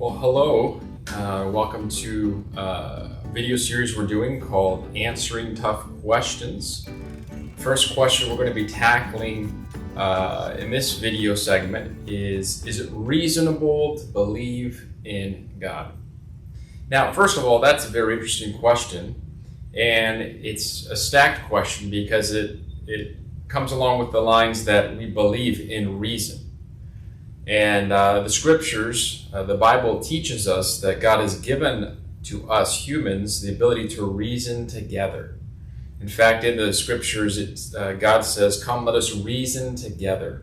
Well, hello. Welcome to a video series we're doing called Answering Tough Questions. First question we're going to be tackling in this video segment is it reasonable to believe in God? Now, first of all, that's a very interesting question, and it's a stacked question because it comes along with the lines that we believe in reason. And the scriptures, the Bible teaches us that God has given to us humans the ability to reason together. In fact, in the scriptures, God says, "Come, let us reason together."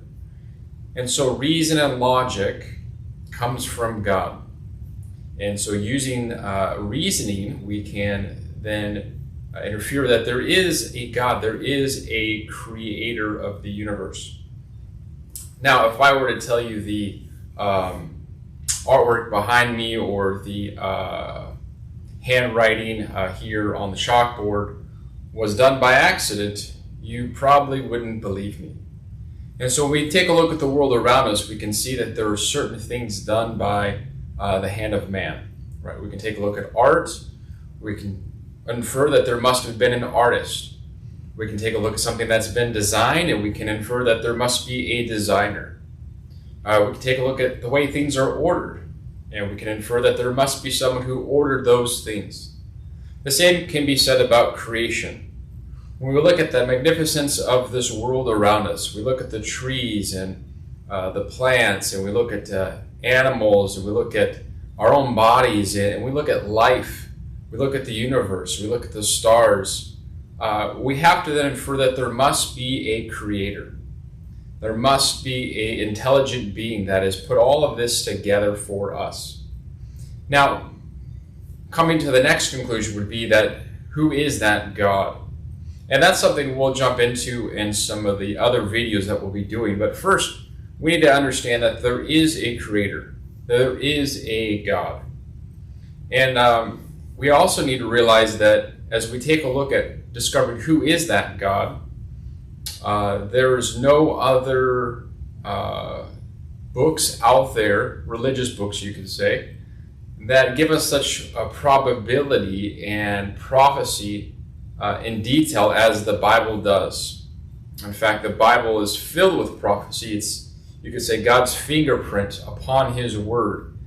And so reason and logic comes from God. And so using reasoning, we can then infer that there is a God, there is a creator of the universe. Now, if I were to tell you the artwork behind me or the handwriting here on the chalkboard was done by accident, you probably wouldn't believe me. And so when we take a look at the world around us, we can see that there are certain things done by the hand of man. Right? We can take a look at art. We can infer that there must have been an artist. We can take a look at something that's been designed, and we can infer that there must be a designer. We can take a look at the way things are ordered, and we can infer that there must be someone who ordered those things. The same can be said about creation. When we look at the magnificence of this world around us, we look at the trees and the plants, and we look at animals, and we look at our own bodies, and we look at life. We look at the universe. We look at the stars. We have to then infer that there must be a creator. There must be an intelligent being that has put all of this together for us. Now, coming to the next conclusion would be that who is that God? And that's something we'll jump into in some of the other videos that we'll be doing. But first, we need to understand that there is a creator. There is a God. And we also need to realize that as we take a look at discovering who is that God, there's no other books out there, religious books you could say, that give us such a probability and prophecy in detail as the Bible does. In fact, the Bible is filled with prophecy. It's, you could say, God's fingerprint upon His Word,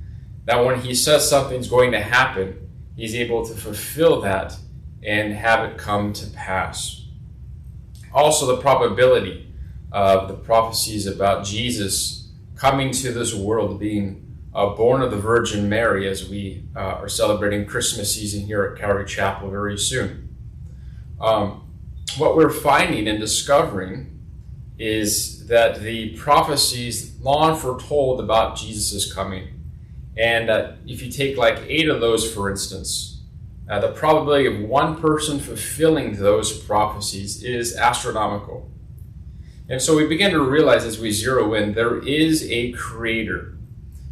that when He says something's going to happen, He's able to fulfill that and have it come to pass. Also, the probability of the prophecies about Jesus coming to this world, being born of the Virgin Mary, as we are celebrating Christmas season here at Calvary Chapel very soon. What we're finding and discovering is that the prophecies long foretold about Jesus' coming, and if you take like 8 of those, for instance, the probability of one person fulfilling those prophecies is astronomical. And so we begin to realize as we zero in, there is a creator,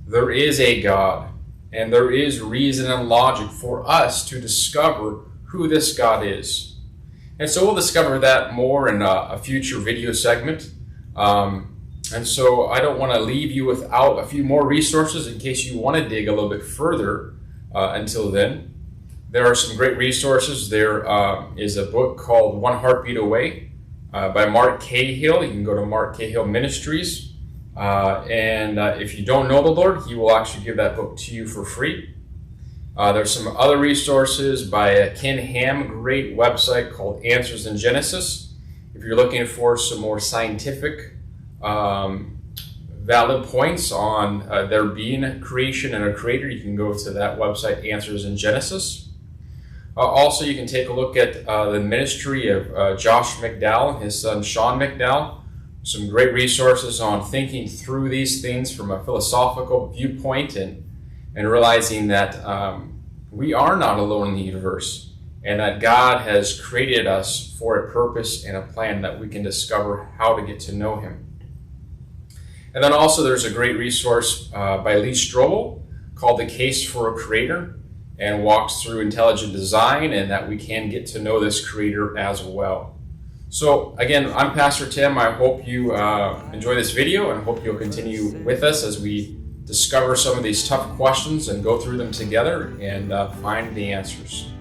there is a God, and there is reason and logic for us to discover who this God is. And so we'll discover that more in a future video segment. And so I don't want to leave you without a few more resources in case you want to dig a little bit further until then. There are some great resources. There is a book called One Heartbeat Away by Mark Cahill. You can go to Mark Cahill Ministries. And if you don't know the Lord, He will actually give that book to you for free. There's some other resources by Ken Ham, great website called Answers in Genesis. If you're looking for some more scientific valid points on there being a creation and a creator, you can go to that website, Answers in Genesis. Also, you can take a look at the ministry of Josh McDowell and his son Sean McDowell. Some great resources on thinking through these things from a philosophical viewpoint and realizing that we are not alone in the universe and that God has created us for a purpose and a plan that we can discover how to get to know Him. And then also there's a great resource by Lee Strobel called The Case for a Creator, and walks through intelligent design and that we can get to know this creator as well. So again, I'm Pastor Tim. I hope you enjoy this video and hope you'll continue with us as we discover some of these tough questions and go through them together and find the answers.